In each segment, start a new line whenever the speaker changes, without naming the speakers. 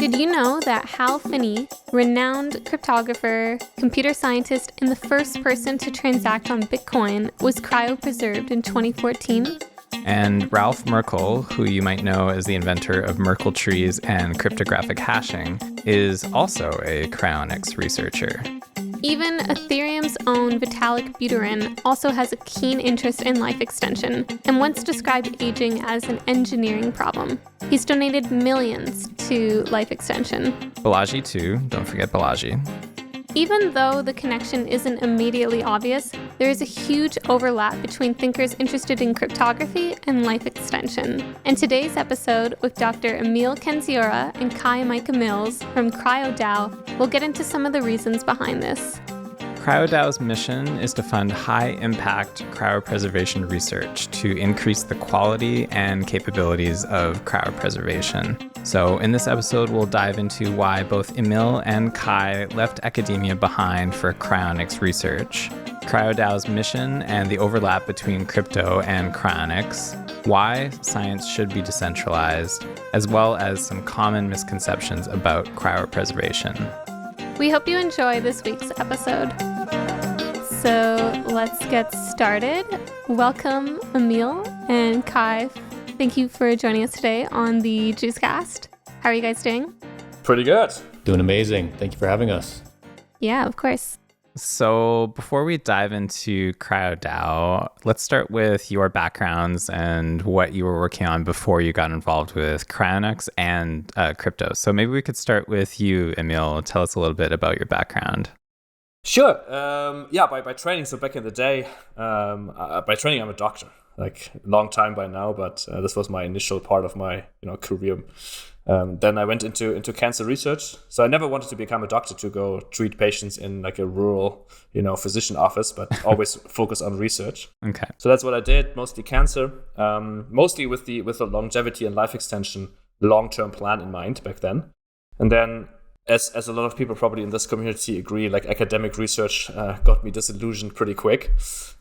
Did you know that Hal Finney, renowned cryptographer, computer scientist, and the first person to transact on Bitcoin, was cryopreserved in 2014?
And Ralph Merkle, who you might know as the inventor of Merkle trees and cryptographic hashing, is also a cryonics researcher.
Even Ethereum's own Vitalik Buterin also has a keen interest in life extension and once described aging as an engineering problem. He's donated millions to life extension.
Balaji too, don't forget Balaji.
Even though the connection isn't immediately obvious, there is a huge overlap between thinkers interested in cryptography and life extension. In today's episode with Dr. Emil Kendziorra and Kai Micah Mills from CryoDAO, we'll get into some of the reasons behind this.
CryoDAO's mission is to fund high-impact cryopreservation research to increase the quality and capabilities of cryopreservation. So in this episode, we'll dive into why both Emil and Kai left academia behind for cryonics research, CryoDAO's mission and the overlap between crypto and cryonics, why science should be decentralized, as well as some common misconceptions about cryopreservation.
We hope you enjoy this week's episode. So let's get started. Welcome, Emil and Kai. Thank you for joining us today on the Juicecast. How are you guys doing?
Pretty good.
Doing amazing. Thank you for having us.
Yeah, of course.
So before we dive into CryoDAO, let's start with your backgrounds and what you were working on before you got involved with cryonics and crypto. So maybe we could start with you, Emil. Tell us a little bit about your background.
Sure. By training, so back in the day, by training, I'm a doctor. Like a long time by now, but this was my initial part of my career. Then I went into cancer research. So I never wanted to become a doctor to go treat patients in like a rural, physician office, but always focus on research.
Okay.
So that's what I did, mostly cancer, mostly with the longevity and life extension long-term plan in mind back then. And then as a lot of people probably in this community agree, like academic research got me disillusioned pretty quick.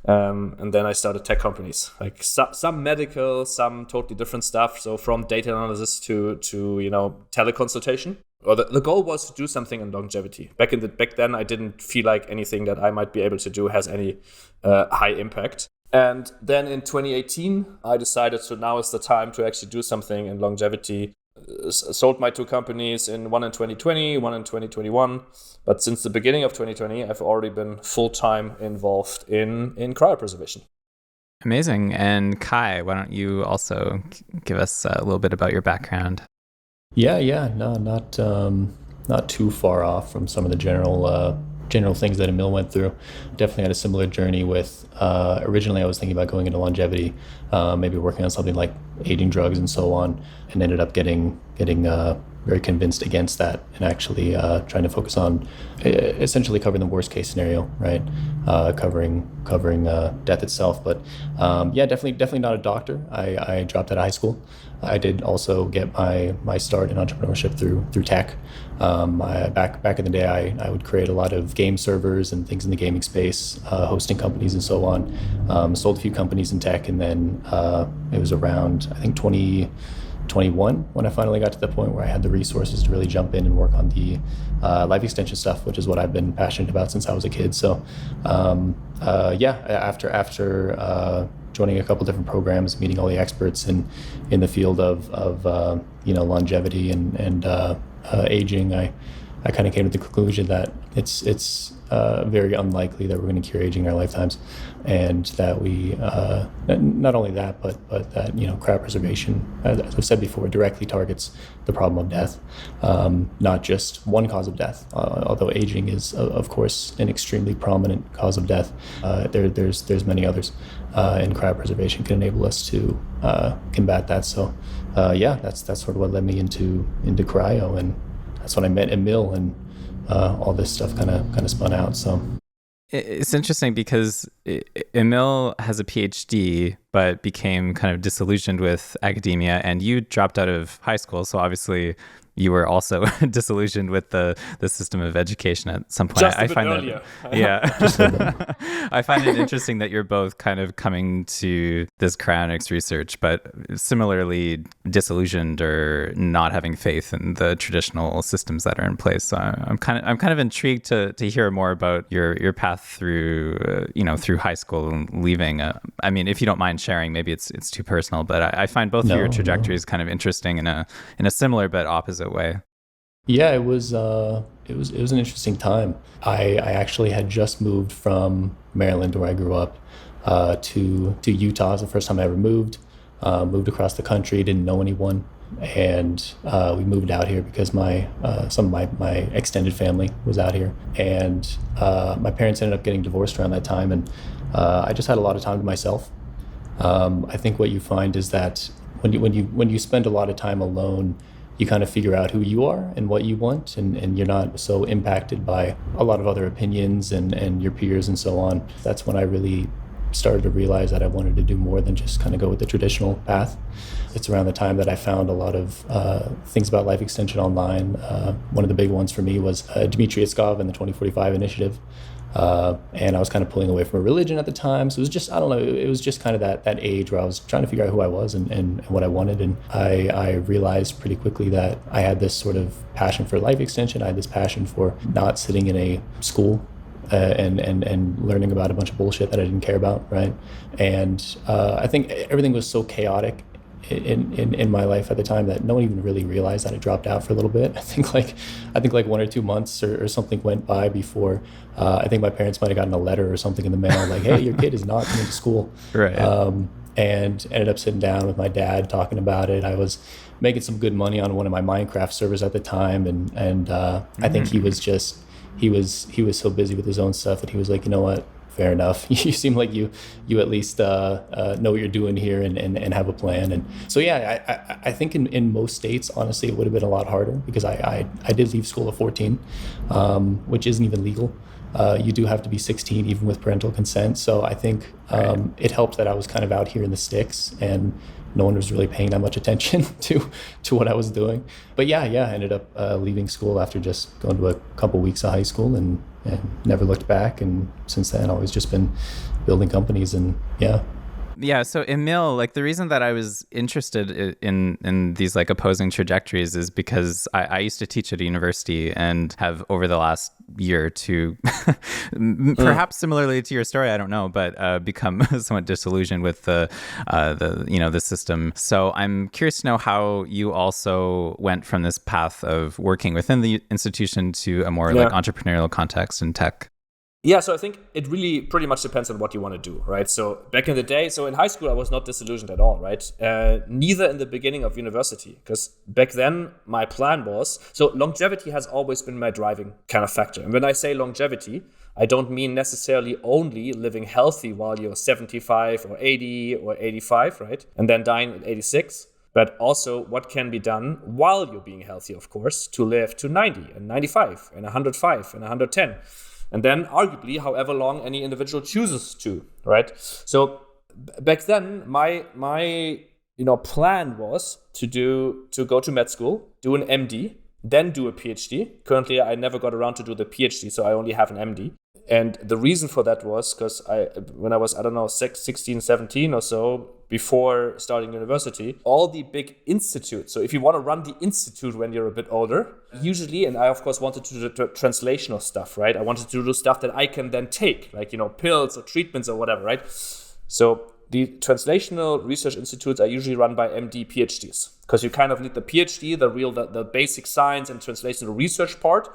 And then I started tech companies, like some medical, some totally different stuff. So from data analysis to teleconsultation. Or the goal was to do something in longevity. Back then, I didn't feel like anything that I might be able to do has any high impact. And then in 2018, I decided so now is the time to actually do something in longevity. Sold my two companies, one in 2020, one in 2021. But since the beginning of 2020, I've already been full-time involved in cryopreservation.
Amazing. And Kai, why don't you also give us a little bit about your background?
Yeah. No, not too far off from some of the general things that Emil went through. Definitely had a similar journey with, originally I was thinking about going into longevity, maybe working on something like aging drugs and so on, and ended up getting very convinced against that and actually trying to focus on essentially covering the worst case scenario, right? Covering death itself. But definitely not a doctor. I dropped out of high school. I did also get my start in entrepreneurship through tech. Back in the day, I would create a lot of game servers and things in the gaming space, hosting companies and so on. Sold a few companies in tech, and then it was around, I think, 2021 when I finally got to the point where I had the resources to really jump in and work on the life extension stuff, which is what I've been passionate about since I was a kid. So after joining a couple different programs, meeting all the experts in the field of longevity and aging, I kind of came to the conclusion that it's very unlikely that we're going to cure aging in our lifetimes, and that we not only that, but that cryopreservation, as I've said before, directly targets the problem of death, not just one cause of death. Although aging is, of course, an extremely prominent cause of death, there's many others, and cryopreservation can enable us to combat that. So that's sort of what led me into cryo, and that's when I met Emil, and all this stuff kind of spun out. So
it's interesting because Emil has a PhD, but became kind of disillusioned with academia, and you dropped out of high school. So obviously you were also disillusioned with the system of education at some point.
Just a
I
bit
find
earlier.
that, yeah, I find it interesting that you're both kind of coming to this cryonics research, but similarly disillusioned or not having faith in the traditional systems that are in place. So I'm kind of intrigued to hear more about your path through through high school and leaving. I mean, if you don't mind sharing, maybe it's too personal, but I find both of your trajectories kind of interesting in a similar but opposite way.
Yeah, it was an interesting time. I actually had just moved from Maryland, where I grew up, to Utah. It was the first time I ever moved. Moved across the country, didn't know anyone, and we moved out here because some of my extended family was out here, and my parents ended up getting divorced around that time, and I just had a lot of time to myself. I think what you find is that when you spend a lot of time alone, you kind of figure out who you are and what you want, and you're not so impacted by a lot of other opinions and your peers and so on. That's when I really started to realize that I wanted to do more than just kind of go with the traditional path. It's around the time that I found a lot of things about life extension online. One of the big ones for me was Dmitry Iskov and the 2045 initiative. And I was kind of pulling away from a religion at the time. So it was just, I don't know, it was just kind of that age where I was trying to figure out who I was and what I wanted. And I realized pretty quickly that I had this sort of passion for life extension. I had this passion for not sitting in a school and learning about a bunch of bullshit that I didn't care about, right? And I think everything was so chaotic in my life at the time that no one even really realized that I dropped out for a little bit. I think like 1 or 2 months or something went by before I think my parents might have gotten a letter or something in the mail like, hey, your kid is not coming to school.
Right.
And ended up sitting down with my dad talking about it. I was making some good money on one of my Minecraft servers at the time, and I think he was so busy with his own stuff that he was like, you know what, fair enough. You seem like you at least know what you're doing here and have a plan. And so, yeah, I think in most states, honestly, it would have been a lot harder because I did leave school at 14, which isn't even legal. You do have to be 16 even with parental consent. So I think it helped that I was kind of out here in the sticks and no one was really paying that much attention to what I was doing. But yeah, I ended up leaving school after just going to a couple weeks of high school and never looked back. And since then, I've always just been building companies and yeah.
Yeah, so Emil, like the reason that I was interested in these like opposing trajectories is because I used to teach at a university and have over the last year or two, perhaps similarly to your story, I don't know, but become somewhat disillusioned with the system. So I'm curious to know how you also went from this path of working within the institution to a more like entrepreneurial context in tech.
Yeah, so I think it really pretty much depends on what you want to do, right? So back in the day, so in high school, I was not disillusioned at all, right? Neither in the beginning of university, because back then my plan was, so longevity has always been my driving kind of factor. And when I say longevity, I don't mean necessarily only living healthy while you're 75 or 80 or 85, right? And then dying at 86. But also what can be done while you're being healthy, of course, to live to 90 and 95 and 105 and 110. And then arguably, however long any individual chooses to, right? So back then, my plan was to go to med school, do an MD, then do a PhD. Currently, I never got around to do the PhD, so I only have an MD. And the reason for that was because when I was, 16, 17 or so, before starting university, all the big institutes. So if you want to run the institute when you're a bit older, usually, and I of course wanted to do the translational stuff, right? I wanted to do stuff that I can then take, like, pills or treatments or whatever, right? So the translational research institutes are usually run by MD PhDs because you kind of need the PhD, the basic science and translational research part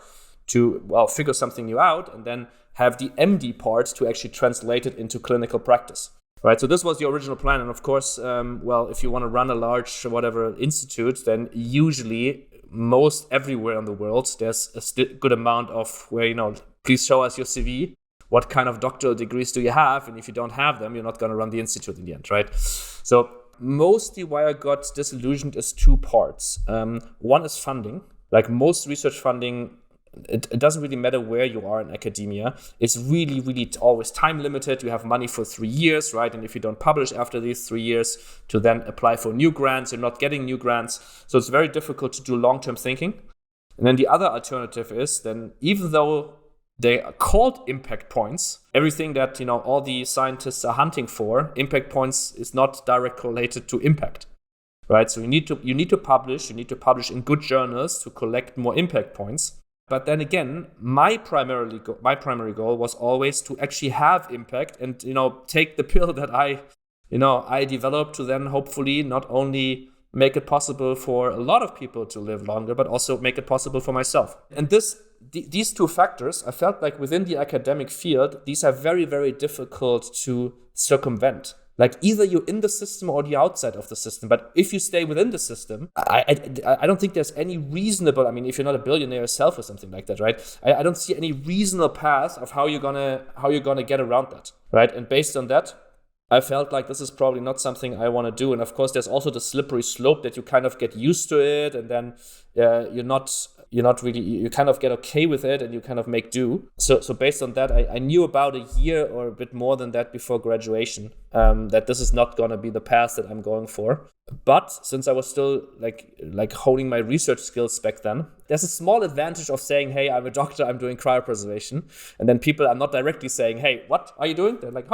to, figure something new out, and then have the MD part to actually translate it into clinical practice. Right, so this was the original plan. And of course, if you want to run a large institute, then usually most everywhere in the world, there's a good amount of where, please show us your CV. What kind of doctoral degrees do you have? And if you don't have them, you're not going to run the institute in the end, right? So mostly why I got disillusioned is two parts. One is funding. Like most research funding it doesn't really matter where you are in academia. It's really, really always time limited. You have money for 3 years, right? And if you don't publish after these 3 years, to then apply for new grants, you're not getting new grants. So it's very difficult to do long-term thinking. And then the other alternative is then, even though they are called impact points, everything that all the scientists are hunting for, impact points is not directly related to impact. Right, so you need to publish in good journals to collect more impact points. But then again, my primary goal was always to actually have impact and take the pill that I developed to then hopefully not only make it possible for a lot of people to live longer, but also make it possible for myself. And these two factors, I felt like within the academic field, these are very, very difficult to circumvent. Like either you're in the system or the outside of the system. But if you stay within the system, I don't think there's any reasonable, if you're not a billionaire yourself or something like that, right? I don't see any reasonable path of how you're gonna get around that, right? And based on that, I felt like this is probably not something I want to do. And of course, there's also the slippery slope that you kind of get used to it, and then you're not really, you kind of get okay with it and you kind of make do. So based on that, I knew about a year or a bit more than that before graduation that this is not going to be the path that I'm going for. But since I was still like honing my research skills back then, there's a small advantage of saying, hey, I'm a doctor, I'm doing cryopreservation. And then people are not directly saying, hey, what are you doing? They're like,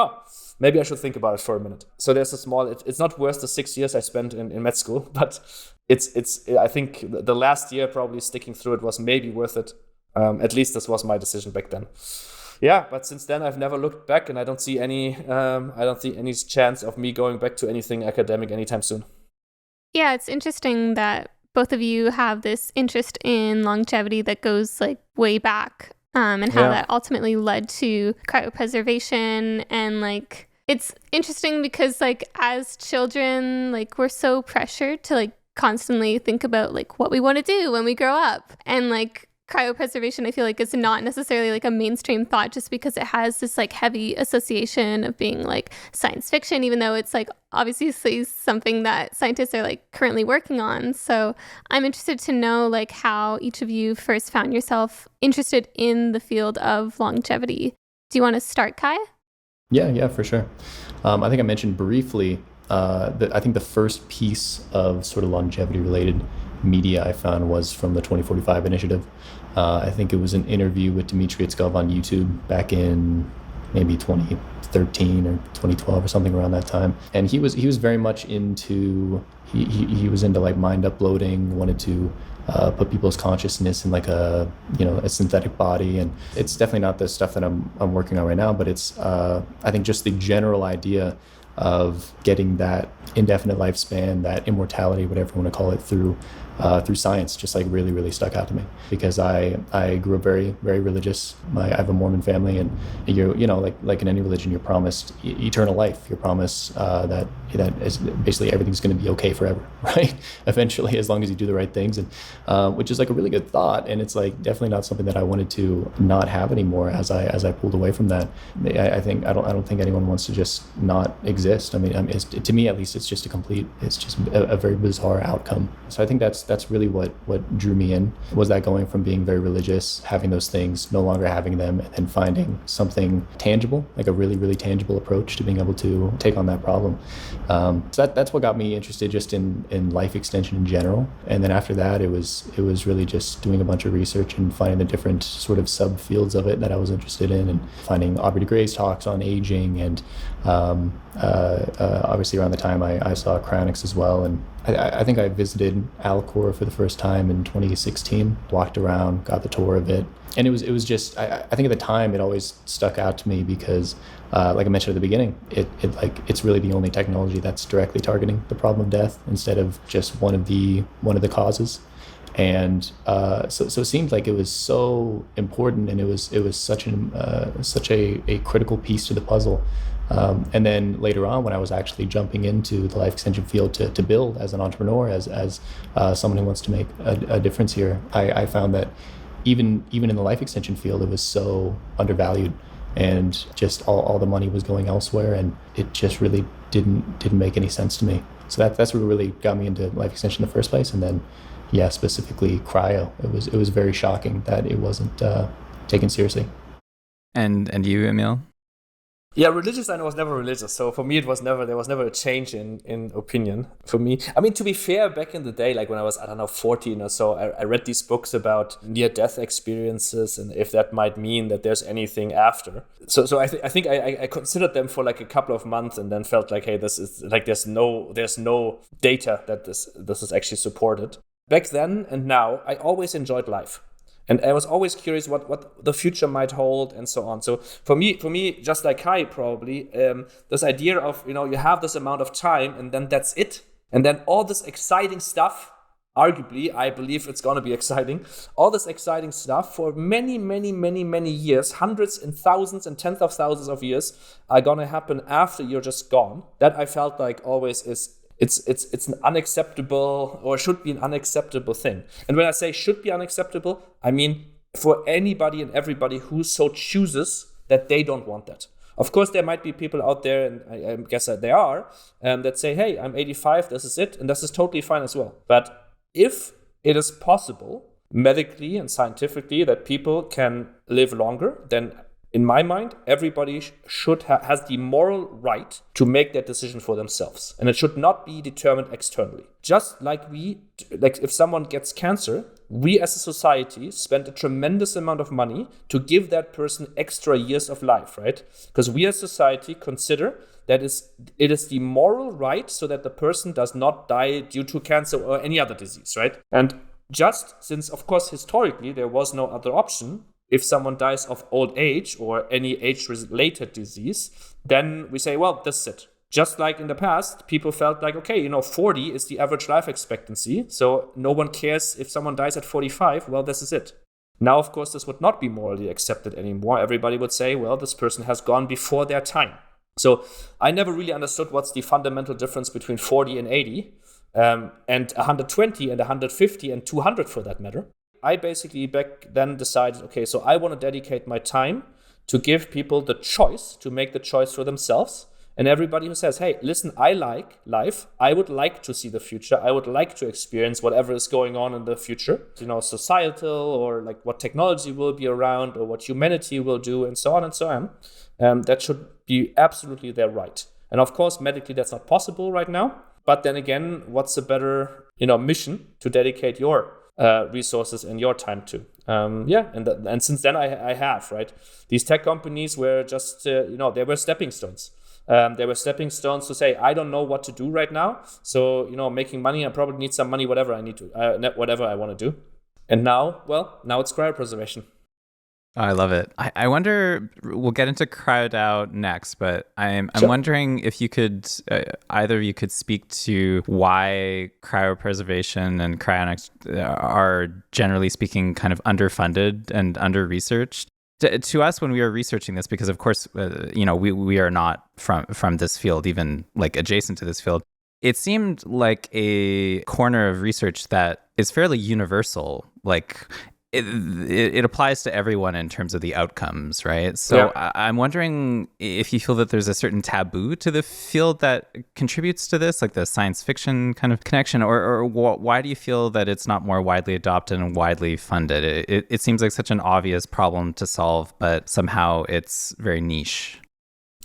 maybe I should think about it for a minute. So there's a small, it's not worth the 6 years I spent in med school, but it's I think the last year probably sticking through it was maybe worth it. At least this was my decision back then. Yeah, but since then I've never looked back, and I don't see any chance of me going back to anything academic anytime soon.
Yeah, it's interesting that both of you have this interest in longevity that goes like way back, and how that ultimately led to cryopreservation. And like, it's interesting because like as children, like we're so pressured to like constantly think about like what we want to do when we grow up, and like cryopreservation, I feel like it's not necessarily like a mainstream thought just because it has this like heavy association of being like science fiction, even though it's like obviously something that scientists are like currently working on. So I'm interested to know like how each of you first found yourself interested in the field of longevity. Do you want to start, Kai?
Yeah, for sure. I think I mentioned briefly that I think the first piece of sort of longevity related media I found was from the 2045 initiative. I think it was an interview with Dmitry Itskov on YouTube back in maybe 2013 or 2012 or something around that time. And he was very much into he was into like mind uploading, wanted to put people's consciousness in like a synthetic body. And it's definitely not the stuff that I'm working on right now, but it's I think just the general idea of getting that indefinite lifespan, that immortality, whatever you want to call it, through science, just like really, really stuck out to me, because I grew up very, very religious. I have a Mormon family, and you're like in any religion, you're promised eternal life. You're promised that is basically everything's going to be okay forever, right? Eventually, as long as you do the right things, and which is like a really good thought, and it's like definitely not something that I wanted to not have anymore as I pulled away from that. I don't think anyone wants to just not exist. I mean, to me at least, it's just a very bizarre outcome. So I think that's really what drew me in, was that going from being very religious, having those things, no longer having them, and then finding something tangible, like a really, really tangible approach to being able to take on that problem. So that's what got me interested just in life extension in general. And then after that, it was really just doing a bunch of research and finding the different sort of subfields of it that I was interested in, and finding Aubrey de Grey's talks on aging, and obviously around the time I saw Cryonics as well. And I think I visited Alcor for the first time in 2016, walked around, got the tour of it. And it was just, I think at the time it always stuck out to me because, like I mentioned at the beginning, it's really the only technology that's directly targeting the problem of death instead of just one of the causes. And so it seemed like it was so important, and it was such a critical piece to the puzzle. And then later on, when I was actually jumping into the life extension field to build as an entrepreneur, as someone who wants to make a difference here, I found that even in the life extension field, it was so undervalued, and just all the money was going elsewhere, and it just really didn't make any sense to me. So that's what really got me into life extension in the first place. And then, yeah, specifically cryo. It was very shocking that it wasn't taken seriously.
And you, Emil?
Yeah, religious, I was never religious. So for me, there was never a change in opinion for me. I mean, to be fair, back in the day, like when I was, 14 or so, I read these books about near-death experiences and if that might mean that there's anything after. So I think I considered them for like a couple of months and then felt like, hey, this is like, there's no data that this is actually supported. Back then and now, I always enjoyed life. And I was always curious what the future might hold and so on. So for me, just like Kai probably, this idea of, you have this amount of time and then that's it. And then all this exciting stuff, arguably, I believe it's going to be exciting. All this exciting stuff for many, many, many, many years, hundreds and thousands and tens of thousands of years are going to happen after you're just gone. That I felt like always is it's an unacceptable or should be an unacceptable thing. And when I say should be unacceptable, I mean for anybody and everybody who so chooses that they don't want that. Of course, there might be people out there, and I guess that there are, that say, hey, I'm 85, this is it, and this is totally fine as well. But if it is possible, medically and scientifically, that people can live longer, then in my mind, everybody has the moral right to make that decision for themselves. And it should not be determined externally. Just like if someone gets cancer, we as a society spend a tremendous amount of money to give that person extra years of life, right? Because we as society consider that it is the moral right so that the person does not die due to cancer or any other disease, right? And just since, of course, historically, there was no other option, if someone dies of old age or any age-related disease, then we say, well, this is it. Just like in the past, people felt like, okay, 40 is the average life expectancy, so no one cares if someone dies at 45, well, this is it. Now, of course, this would not be morally accepted anymore. Everybody would say, well, this person has gone before their time. So I never really understood what's the fundamental difference between 40 and 80, and 120 and 150 and 200 for that matter. I basically back then decided, okay, so I want to dedicate my time to give people the choice, to make the choice for themselves. And everybody who says, hey, listen, I like life. I would like to see the future. I would like to experience whatever is going on in the future, societal or like what technology will be around or what humanity will do and so on and so on. That should be absolutely their right. And of course, medically, that's not possible right now. But then again, what's a better, mission to dedicate your resources and your time to. And since then I have, right? These tech companies were just, they were stepping stones. They were stepping stones to say, I don't know what to do right now. So, making money, I probably need some money, whatever I need to, whatever I want to do. And now it's cryopreservation.
Oh, I love it. I wonder, we'll get into CryoDAO next, but I'm
Sure.
wondering if you could, either of you could speak to why cryopreservation and cryonics are, generally speaking, kind of underfunded and under-researched. To us, when we were researching this, because of course, we are not from this field, even like adjacent to this field, it seemed like a corner of research that is fairly universal, like it applies to everyone in terms of the outcomes, right? So yeah. I'm wondering if you feel that there's a certain taboo to the field that contributes to this, like the science fiction kind of connection, or why do you feel that it's not more widely adopted and widely funded? It seems like such an obvious problem to solve, but somehow it's very niche.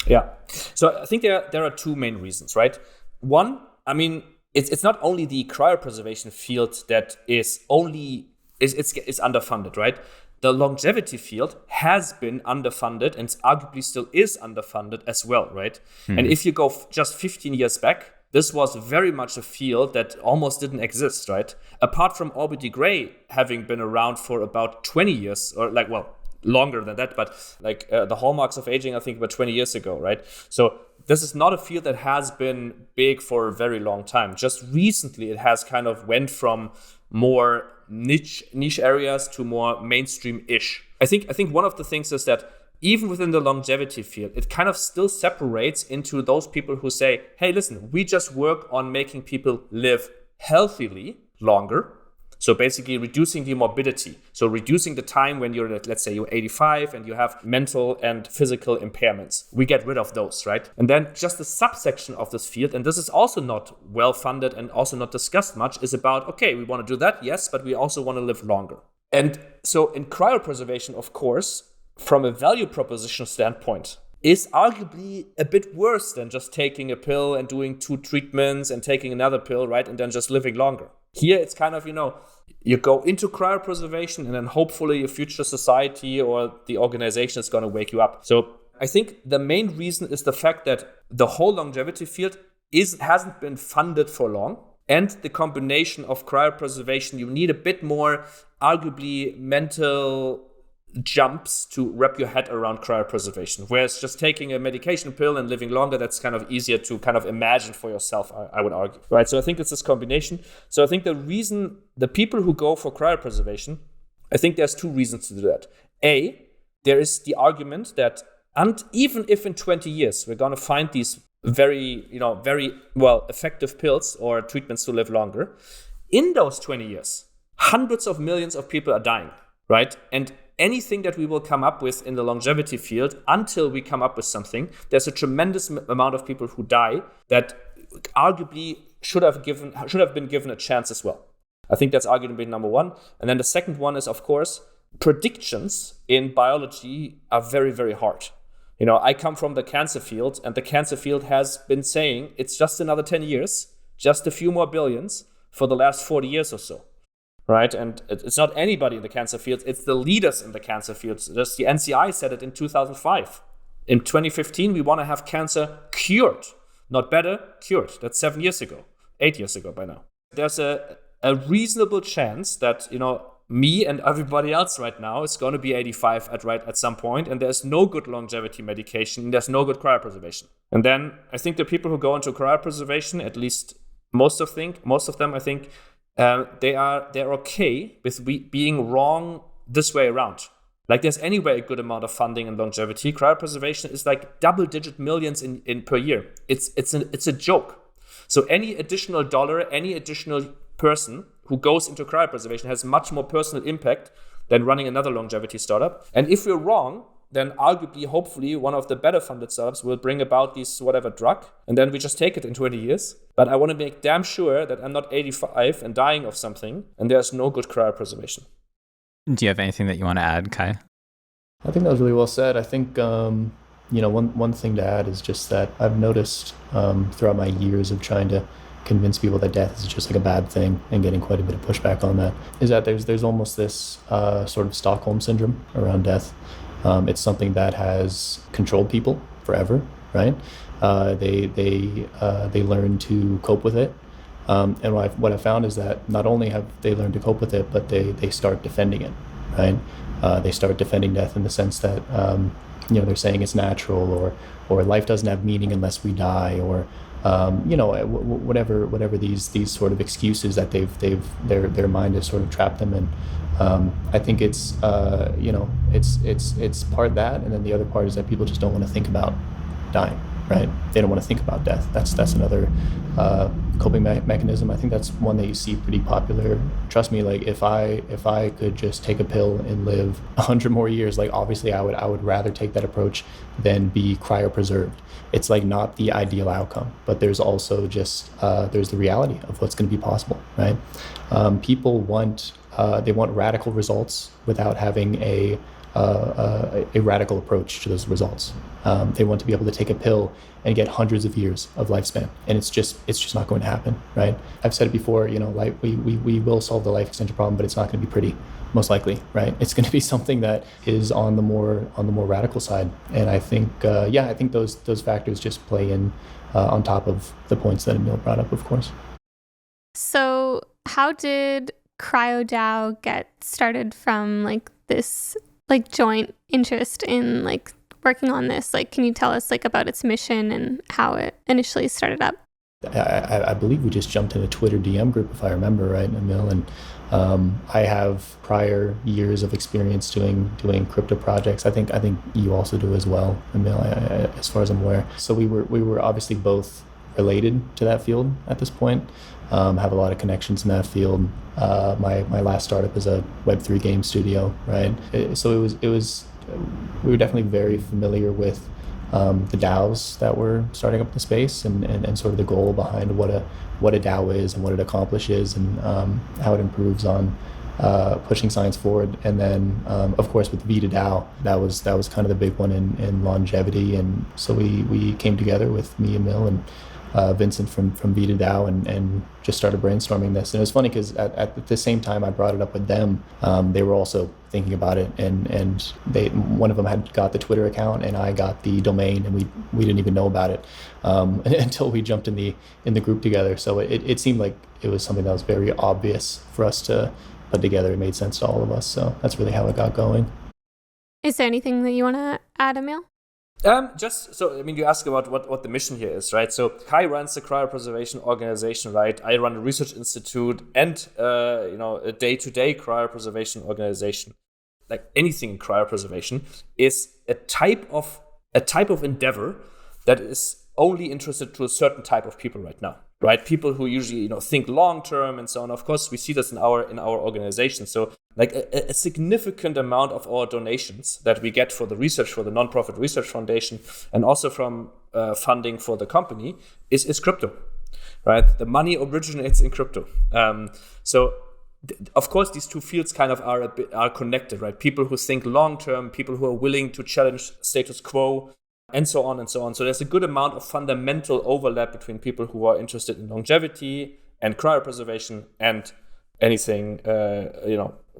Yeah. So I think there are two main reasons, right? One, I mean, it's not only the cryopreservation field that is underfunded, right? The longevity field has been underfunded and arguably still is underfunded as well, right? Mm-hmm. And if you go just 15 years back, this was very much a field that almost didn't exist, right? Apart from Orbit Gray having been around for about 20 years, or longer than that, but the hallmarks of aging, I think about 20 years ago, right? So this is not a field that has been big for a very long time. Just recently, it has kind of went from more niche areas to more mainstream-ish. I think one of the things is that even within the longevity field, it kind of still separates into those people who say, hey, listen, we just work on making people live healthily longer. So basically reducing the morbidity. So reducing the time when you're, let's say you're 85 and you have mental and physical impairments. We get rid of those, right? And then just a subsection of this field, and this is also not well funded and also not discussed much, is about, okay, we want to do that, yes, but we also want to live longer. And so in cryopreservation, of course, from a value proposition standpoint, is arguably a bit worse than just taking a pill and doing 2 treatments and taking another pill, right? And then just living longer. Here, it's kind of, you go into cryopreservation and then hopefully a future society or the organization is going to wake you up. So I think the main reason is the fact that the whole longevity field hasn't been funded for long. And the combination of cryopreservation, you need a bit more, arguably, mental jumps to wrap your head around cryopreservation. Whereas just taking a medication pill and living longer, that's kind of easier to kind of imagine for yourself, I would argue. Right, so I think it's this combination. So I think the people who go for cryopreservation, I think there's 2 reasons to do that. A, there is the argument that, and even if in 20 years we're going to find these very well effective pills or treatments to live longer, in those 20 years, hundreds of millions of people are dying, right? And anything that we will come up with in the longevity field, until we come up with something, there's a tremendous amount of people who die that arguably should have been given a chance as well. I think that's arguably number 1. And then the second one is, of course, predictions in biology are very, very hard. I come from the cancer field, and the cancer field has been saying it's just another 10 years, just a few more billions for the last 40 years or so. Right, and it's not anybody in the cancer field, it's the leaders in the cancer field. Just the NCI said it in 2005. In 2015, we want to have cancer cured. Not better, cured. That's 7 years ago, 8 years ago by now. There's a reasonable chance that, me and everybody else right now is going to be 85 at some point, and there's no good longevity medication, there's no good cryopreservation. And then I think the people who go into cryopreservation, at least most of them, I think, they're okay with being wrong this way around. Like there's anyway a good amount of funding in longevity. Cryopreservation is like double-digit millions in per year. It's a joke. So any additional dollar, any additional person who goes into cryopreservation has much more personal impact than running another longevity startup. And if we're wrong, then arguably, hopefully, one of the better funded startups will bring about this whatever drug, and then we just take it in 20 years. But I want to make damn sure that I'm not 85 and dying of something, and there's no good cryopreservation.
Do you have anything that you want to add, Kai?
I think that was really well said. I think, one thing to add is just that I've noticed throughout my years of trying to convince people that death is just like a bad thing and getting quite a bit of pushback on that, is that there's almost this sort of Stockholm syndrome around death. It's something that has controlled people forever, right? They learn to cope with it. And what I found is that not only have they learned to cope with it, but they start defending it, right? They start defending death in the sense that, they're saying it's natural, or life doesn't have meaning unless we die, or whatever these sort of excuses that their mind has sort of trapped them in. I think it's part that, and then the other part is that people just don't want to think about dying, right? They don't want to think about death. That's another coping mechanism. I think that's one that you see pretty popular. Trust me, like if I could just take a pill and live 100 more years, like obviously I would rather take that approach than be cryopreserved. It's like not the ideal outcome, but there's also just there's the reality of what's going to be possible, right? People want radical results without having a radical approach to those results. They want to be able to take a pill and get hundreds of years of lifespan, and it's just not going to happen, right? I've said it before, we will solve the life extension problem, but it's not going to be pretty, most likely, right? It's going to be something that is on the more radical side, and I think I think those factors just play in on top of the points that Emil brought up, of course.
So how did CryoDAO get started from this joint interest in working on this? Can you tell us about its mission and how it initially started up?
I believe we just jumped in a Twitter DM group, if I remember right, Emil, and I have prior years of experience doing crypto projects. I think you also do as well, Emil, as far as I'm aware. So we were obviously both related to that field at this point. Have a lot of connections in that field. My last startup is a Web3 game studio, right? So it was we were definitely very familiar with the DAOs that were starting up in the space and sort of the goal behind what a DAO is and what it accomplishes and how it improves on pushing science forward. And then of course with V2DAO, that was kind of the big one in longevity. And so we came together with me, Emil, and Vincent from V2DAO and just started brainstorming this. And it was funny because at the same time I brought it up with them, they were also thinking about it, and one of them had got the Twitter account and I got the domain, and we didn't even know about it until we jumped in the group together. So it seemed like it was something that was very obvious for us to put together. It made sense to all of us. So that's really how it got going.
Is there anything that you want to add, Emil?
You ask about what the mission here is, right? So Kai runs the cryopreservation organization, right? I run a research institute and a day-to-day cryopreservation organization. Like anything in cryopreservation is a type of endeavor that is only interested to a certain type of people right now, right? People who usually think long term and so on. Of course, we see this in our organization. So like a significant amount of our donations that we get for the research, for the nonprofit research foundation, and also from funding for the company is crypto, right? The money originates in crypto. Of course, these two fields kind of are connected, right? People who think long term, people who are willing to challenge status quo, and so on and so on. So there's a good amount of fundamental overlap between people who are interested in longevity and cryopreservation and anything,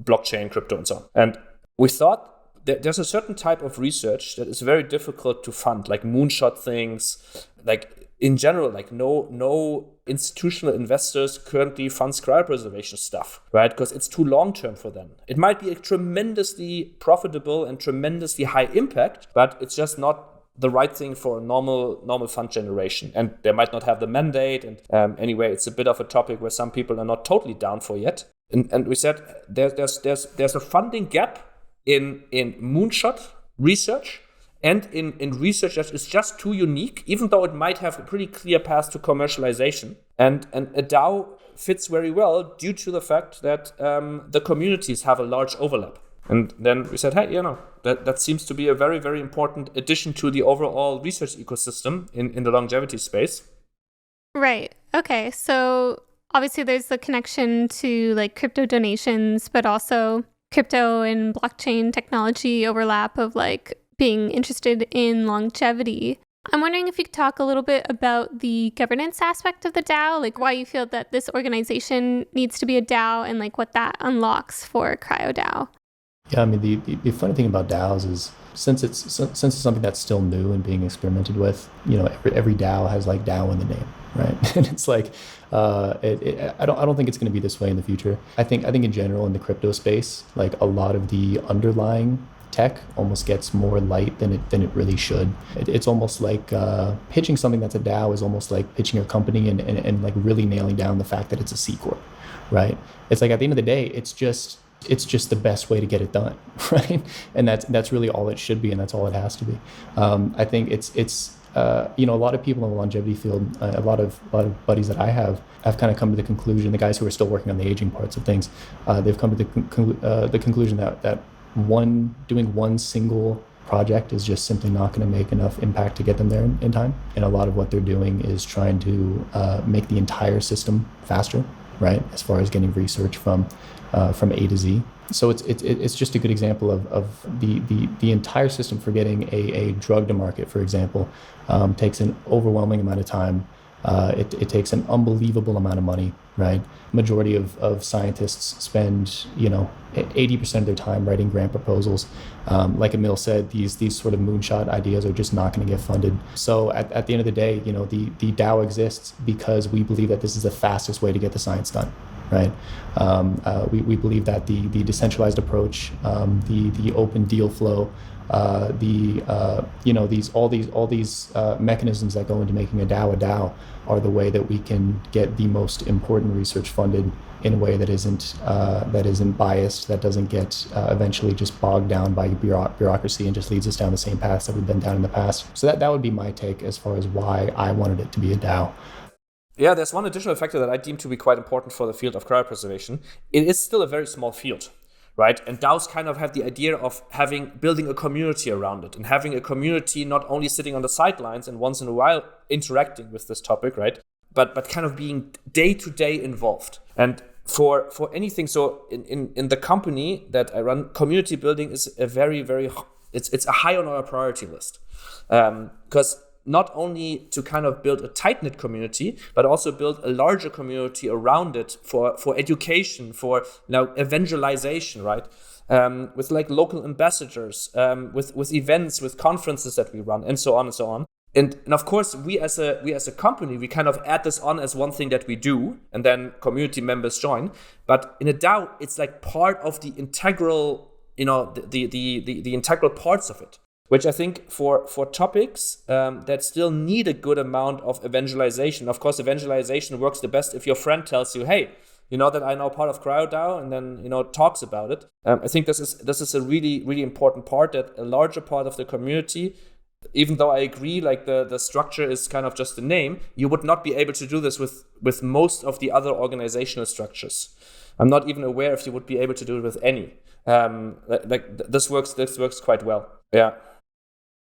blockchain, crypto, and so on. And we thought that there's a certain type of research that is very difficult to fund, like moonshot things, like in general, like no institutional investors currently funds cryopreservation stuff, right? Because it's too long term for them. It might be a tremendously profitable and tremendously high impact, but it's just not the right thing for a normal fund generation, and they might not have the mandate. And anyway, it's a bit of a topic where some people are not totally down for yet. And we said there's a funding gap in moonshot research and in research that is just too unique, even though it might have a pretty clear path to commercialization. And a DAO fits very well due to the fact that the communities have a large overlap. And then we said, hey, that seems to be a very, very important addition to the overall research ecosystem in the longevity space.
Right. Okay. So obviously there's the connection to like crypto donations, but also crypto and blockchain technology overlap of like being interested in longevity. I'm wondering if you could talk a little bit about the governance aspect of the DAO, like why you feel that this organization needs to be a DAO and like what that unlocks for CryoDAO.
Yeah, I mean, the funny thing about DAOs is since it's something that's still new and being experimented with, every DAO has like DAO in the name, right? And it's like, I don't think it's going to be this way in the future. I think in general in the crypto space, like a lot of the underlying tech almost gets more light than it really should. It's almost like pitching something that's a DAO is almost like pitching your company and like really nailing down the fact that it's a C Corp, right? It's like at the end of the day, it's just the best way to get it done, right? And that's really all it should be, and that's all it has to be. I think it's a lot of people in the longevity field, a lot of buddies that I have kind of come to the conclusion, the guys who are still working on the aging parts of things, they've come to the conclusion that doing one single project is just simply not going to make enough impact to get them there in time. And a lot of what they're doing is trying to make the entire system faster, right? As far as getting research from A to Z. So it's just a good example of the entire system for getting a drug to market, for example, takes an overwhelming amount of time. It takes an unbelievable amount of money, right? Majority of scientists spend 80% of their time writing grant proposals. Like Emil said, these sort of moonshot ideas are just not going to get funded. So at the end of the day, the DAO exists because we believe that this is the fastest way to get the science done, right? We believe that the decentralized approach, the open deal flow, all these mechanisms that go into making a DAO are the way that we can get the most important research funded in a way that isn't biased, that doesn't get eventually just bogged down by bureaucracy and just leads us down the same paths that we've been down in the past. So that would be my take as far as why I wanted it to be a DAO.
Yeah, there's one additional factor that I deem to be quite important for the field of cryopreservation. It is still a very small field, right? And DAOs kind of have the idea of building a community around it, and having a community not only sitting on the sidelines and once in a while interacting with this topic, right? But kind of being day-to-day involved. And for anything, so in the company that I run, community building is a very, very, it's a high on our priority list. Because not only to kind of build a tight-knit community, but also build a larger community around it for education, for evangelization, right? With like local ambassadors, with events, with conferences that we run, and so on and so on. And of course, we as a company, we kind of add this on as one thing that we do, and then community members join. But in a DAO, it's like part of the integral, the integral parts of it. Which I think for topics that still need a good amount of evangelization. Of course, evangelization works the best if your friend tells you, hey, you know that I'm now part of CryoDAO, and then talks about it. I think this is a really, really important part, that a larger part of the community, even though I agree, like the structure is kind of just a name, you would not be able to do this with most of the other organizational structures. I'm not even aware if you would be able to do it with any. This works quite well. Yeah.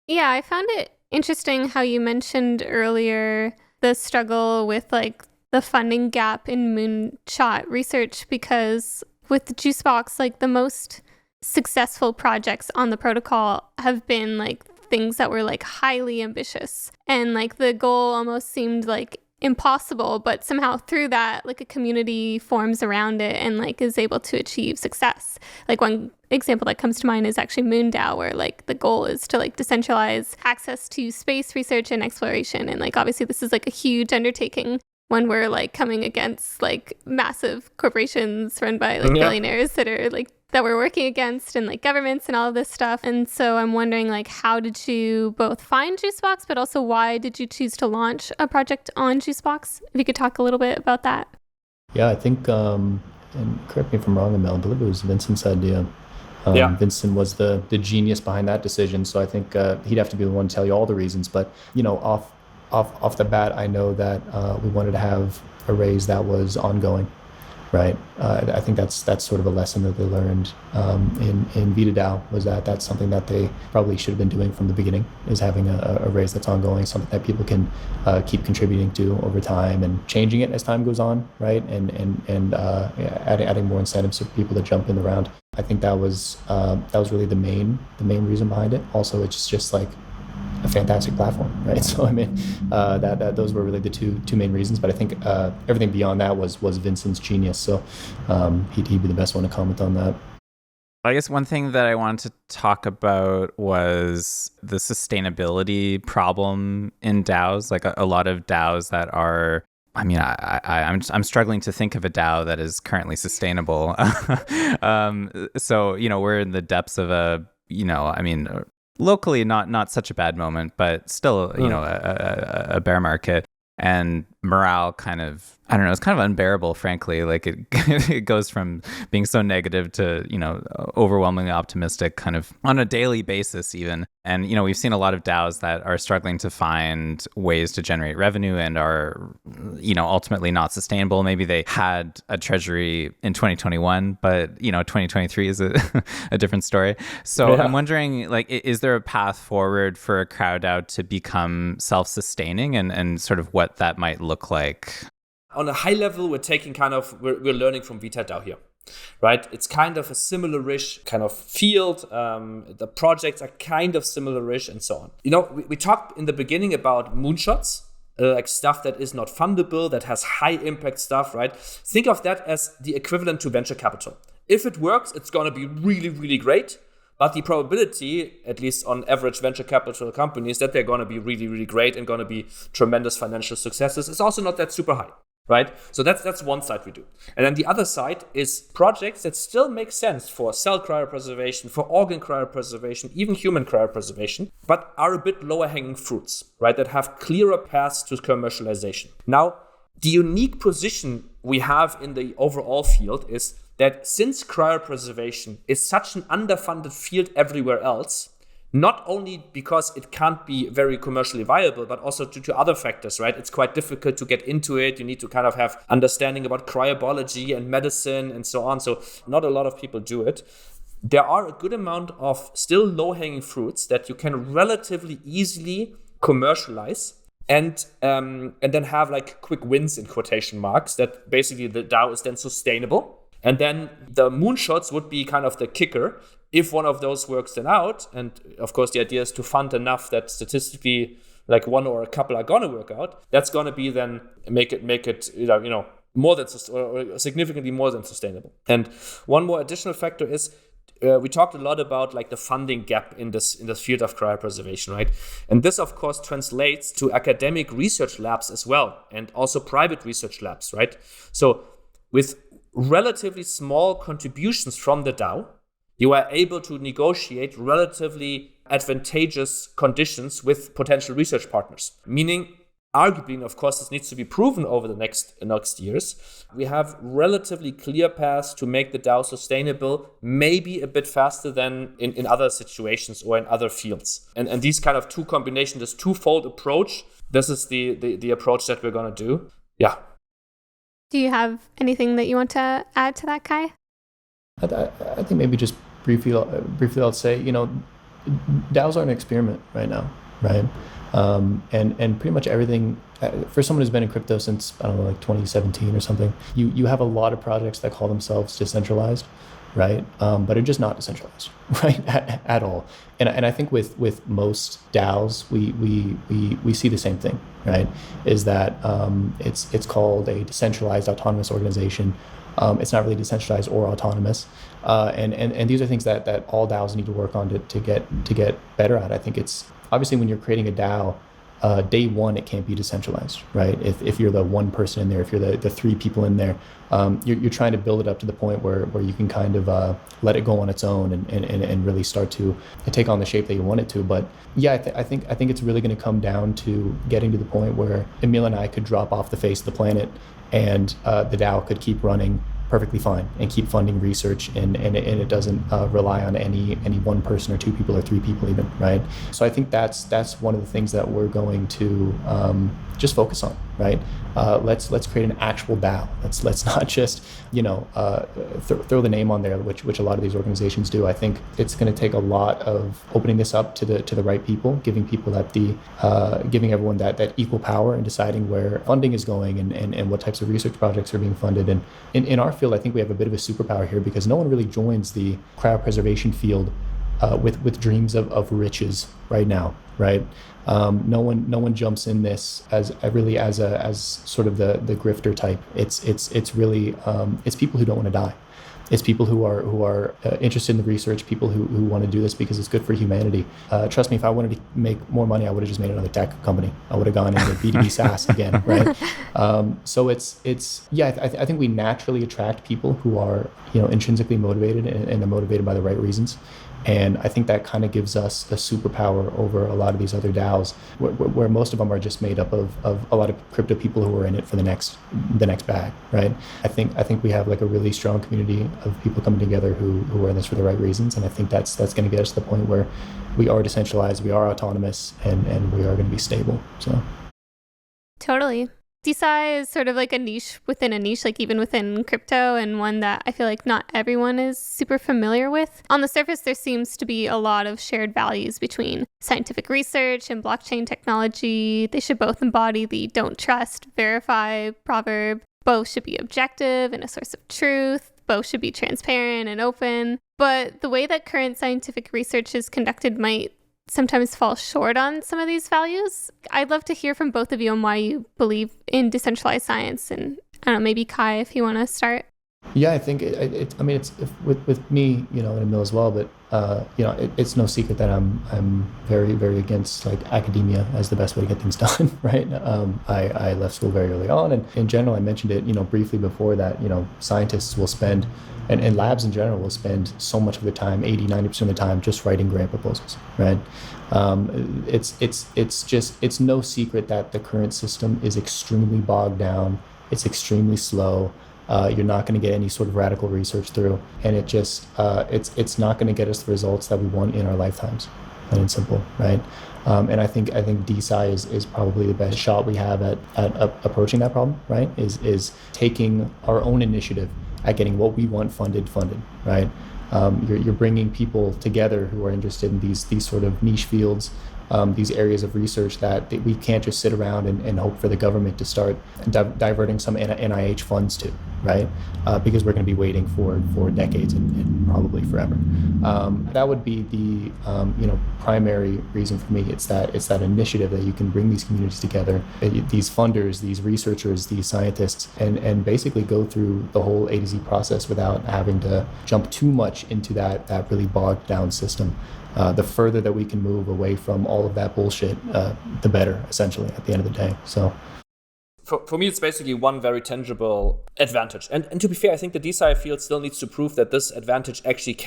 Yeah, I found it interesting how you mentioned earlier the struggle with like the funding gap in moonshot research, because with the Juicebox, like the most successful projects on the protocol have been like things that were like highly ambitious, and like the goal almost seemed like impossible, but somehow through that, like a community forms around it and like is able to achieve success. Like one example that comes to mind is actually MoonDAO, where like the goal is to like decentralize access to space research and exploration. And like obviously this is like a huge undertaking when we're like coming against like massive corporations run by like billionaires that we're working against, and like governments and all of this stuff. And so I'm wondering, like, how did you both find Juicebox, but also why did you choose to launch a project on Juicebox? If you could talk a little bit about that.
Yeah, I think, and correct me if I'm wrong, Emil, I believe it was Vincent's idea. Vincent was the genius behind that decision. So I think he'd have to be the one to tell you all the reasons. But, off the bat, I know that we wanted to have a raise that was ongoing. Right. I think that's sort of a lesson that they learned in VitaDAO, was that that's something that they probably should have been doing from the beginning, is having a raise that's ongoing, something that people can keep contributing to over time and changing it as time goes on, right? And adding more incentives for people to jump in the round. I think that was really the main reason behind it. Also, it's just like a fantastic platform, right? So I mean, that those were really the two main reasons. But I think everything beyond that was Vincent's genius. So he'd be the best one to comment on that.
I guess one thing that I wanted to talk about was the sustainability problem in DAOs. Like a lot of DAOs that are, I mean, I'm struggling to think of a DAO that is currently sustainable. So we're in the depths of locally not such a bad moment, but still, a bear market, and morale kind of, I don't know, it's kind of unbearable, frankly. Like it goes from being so negative to, overwhelmingly optimistic kind of on a daily basis even. And, we've seen a lot of DAOs that are struggling to find ways to generate revenue and are, ultimately not sustainable. Maybe they had a treasury in 2021, but, 2023 is a different story. So I'm wondering, like, is there a path forward for a CryoDAO to become self-sustaining and sort of what that might look like?
On a high level, we're learning from VitaDAO here. Right, it's kind of a similar-ish kind of field. The projects are kind of similar-ish, and so on. We talked in the beginning about moonshots, like stuff that is not fundable, that has high impact stuff. Right, think of that as the equivalent to venture capital. If it works, it's going to be really, really great. But the probability, at least on average venture capital companies, that they're going to be really, really great and going to be tremendous financial successes is also not that super high. right? So that's one side we do. And then the other side is projects that still make sense for cell cryopreservation, for organ cryopreservation, even human cryopreservation, but are a bit lower hanging fruits, right? That have clearer paths to commercialization. Now, the unique position we have in the overall field is that since cryopreservation is such an underfunded field everywhere else, not only because it can't be very commercially viable, but also due to other factors, right? It's quite difficult to get into it. You need to kind of have understanding about cryobiology and medicine and so on. So not a lot of people do it. There are a good amount of still low-hanging fruits that you can relatively easily commercialize and then have like quick wins in quotation marks that basically the DAO is then sustainable. And then the moonshots would be kind of the kicker. If one of those works then out, and of course the idea is to fund enough that statistically like one or a couple are gonna work out, that's gonna be then make it more than or significantly more than sustainable. And one more additional factor is we talked a lot about like the funding gap in this field of cryopreservation, right? And this of course translates to academic research labs as well, and also private research labs, right? So with relatively small contributions from the DAO, you are able to negotiate relatively advantageous conditions with potential research partners. Meaning, arguably, and of course, this needs to be proven over the next years, we have relatively clear paths to make the DAO sustainable, maybe a bit faster than in other situations or in other fields. And these kind of two combinations, this twofold approach, this is the approach that we're going to do. Yeah.
Do you have anything that you want to add to that, Kai?
I think maybe just briefly I'll say, DAOs are an experiment right now, right? And pretty much everything, for someone who's been in crypto since, I don't know, like 2017 or something, you have a lot of projects that call themselves decentralized, right? But are just not decentralized, right? At all. And I think with most DAOs, we see the same thing, right? Is that it's called a decentralized autonomous organization. It's not really decentralized or autonomous, and these are things that all DAOs need to work on to get better at. I think it's obviously when you're creating a DAO, day one it can't be decentralized, right? If you're the one person in there, if you're the three people in there, you're trying to build it up to the point where you can kind of let it go on its own and really start to take on the shape that you want it to. But yeah, I think it's really going to come down to getting to the point where Emil and I could drop off the face of the planet, and the DAO could keep running perfectly fine and keep funding research, and it doesn't rely on any one person or two people or three people even, right? So I think that's one of the things that we're going to just focus on, right? Let's create an actual DAO. Let's not just throw the name on there, which a lot of these organizations do. I think it's going to take a lot of opening this up to the right people, giving everyone that equal power in deciding where funding is going and what types of research projects are being funded. And in our field, I think we have a bit of a superpower here because no one really joins the cryopreservation field with dreams of riches right now, right? No one jumps in this as sort of the grifter type. It's really it's people who don't want to die. It's people who are interested in the research, people who want to do this because it's good for humanity. Trust me, if I wanted to make more money, I would have just made another tech company. I would have gone into B2B SaaS again, right? So I think we naturally attract people who are intrinsically motivated and are motivated by the right reasons. And I think that kind of gives us a superpower over a lot of these other DAOs, where most of them are just made up of a lot of crypto people who are in it for the next bag, right? I think we have like a really strong community of people coming together who are in this for the right reasons, and I think that's going to get us to the point where we are decentralized, we are autonomous, and we are going to be stable. So
totally. DeSci is sort of like a niche within a niche, like even within crypto, and one that I feel like not everyone is super familiar with. On the surface, there seems to be a lot of shared values between scientific research and blockchain technology. They should both embody the don't trust, verify proverb. Both should be objective and a source of truth. Both should be transparent and open. But the way that current scientific research is conducted might sometimes fall short on some of these values. I'd love to hear from both of you on why you believe in decentralized science. And I don't know, maybe Kai, if you want to start.
Yeah, I think it's with me, and Emil as well. But it's no secret that I'm very, very against like academia as the best way to get things done, right? I left school very early on, and in general, I mentioned it, briefly before that, scientists will spend, and labs in general will spend so much of their time, 80-90% of the time, just writing grant proposals, right? It's no secret that the current system is extremely bogged down. It's extremely slow. You're not going to get any sort of radical research through, and it's not going to get us the results that we want in our lifetimes, plain and simple, right? And I think DeSci is probably the best shot we have at approaching that problem, right? Is taking our own initiative at getting what we want funded, right? You're bringing people together who are interested in these sort of niche fields, these areas of research that we can't just sit around and hope for the government to start diverting some NIH funds to, right? Because we're going to be waiting for decades and probably forever. That would be the primary reason for me. It's that initiative that you can bring these communities together, these funders, these researchers, these scientists, and basically go through the whole A to Z process without having to jump too much into that really bogged down system. The further that we can move away from all of that bullshit, the better, essentially, at the end of the day. So,
for me, it's basically one very tangible advantage. And to be fair, I think the DeSci field still needs to prove that this advantage actually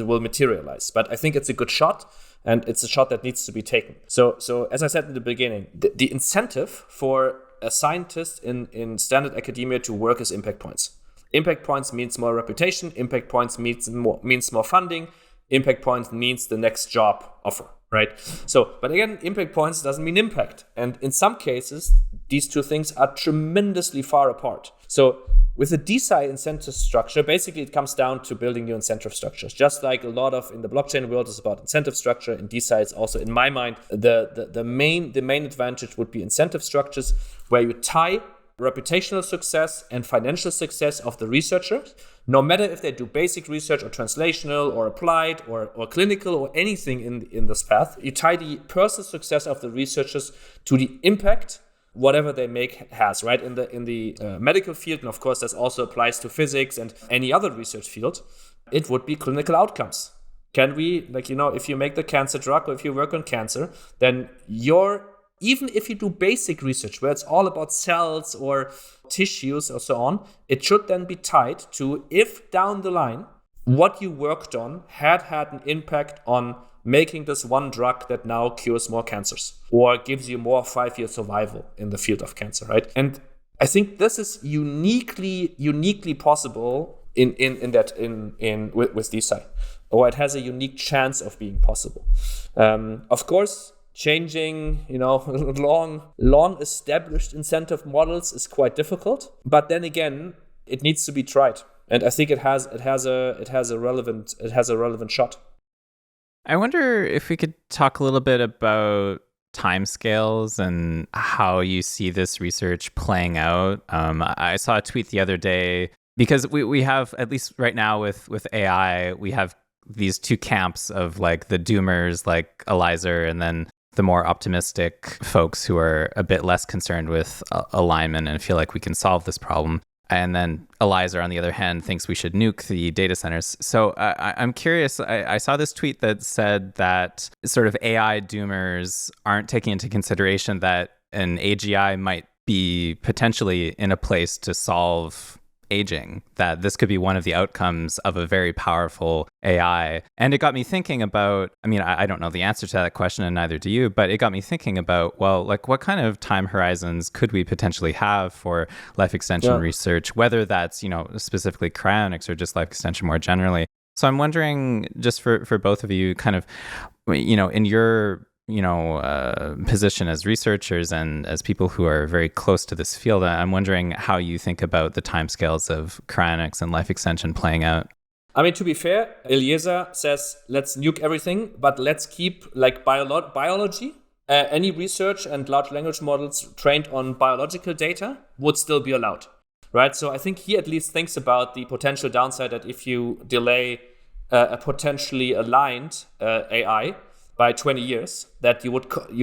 will materialize. But I think it's a good shot, and it's a shot that needs to be taken. So as I said in the beginning, the incentive for a scientist in standard academia to work is impact points. Impact points means more reputation. Impact points means more funding. Impact points means the next job offer, right? So, but again, impact points doesn't mean impact. And in some cases, these two things are tremendously far apart. So with the DeSci incentive structure, basically it comes down to building new incentive structures. Just like a lot of in the blockchain world is about incentive structure, in DeSci it's also, in my mind, the main advantage would be incentive structures where you tie reputational success and financial success of the researchers, no matter if they do basic research or translational or applied or clinical or anything in this path, you tie the personal success of the researchers to the impact whatever they make has, right? In the medical field, and of course this also applies to physics and any other research field, it would be clinical outcomes. Can we, if you make the cancer drug or if you work on cancer, then even if you do basic research where it's all about cells or tissues or so on, it should then be tied to if down the line what you worked on had an impact on making this one drug that now cures more cancers or gives you more 5-year survival in the field of cancer, right? And I think this is uniquely possible with DeSci, or it has a unique chance of being possible. Of course, changing, long established incentive models is quite difficult. But then again, it needs to be tried, and I think it has a relevant shot.
I wonder if we could talk a little bit about timescales and how you see this research playing out. I saw a tweet the other day because we have, at least right now with AI, we have these two camps of like the doomers like Eliezer and then the more optimistic folks who are a bit less concerned with alignment and feel like we can solve this problem. And then Eliezer, on the other hand, thinks we should nuke the data centers. So I'm curious, I saw this tweet that said that sort of AI doomers aren't taking into consideration that an AGI might be potentially in a place to solve aging, that this could be one of the outcomes of a very powerful AI. And it got me thinking about, I don't know the answer to that question, and neither do you, but it got me thinking about, well, like what kind of time horizons could we potentially have for life extension research, whether that's, specifically cryonics or just life extension more generally. So I'm wondering, just for both of you, kind of, in your position as researchers and as people who are very close to this field, I'm wondering how you think about the timescales of cryonics and life extension playing out.
To be fair, Eliezer says, let's nuke everything, but let's keep like biology. Any research and large language models trained on biological data would still be allowed, right? So I think he at least thinks about the potential downside that if you delay a potentially aligned AI by 20 years, that you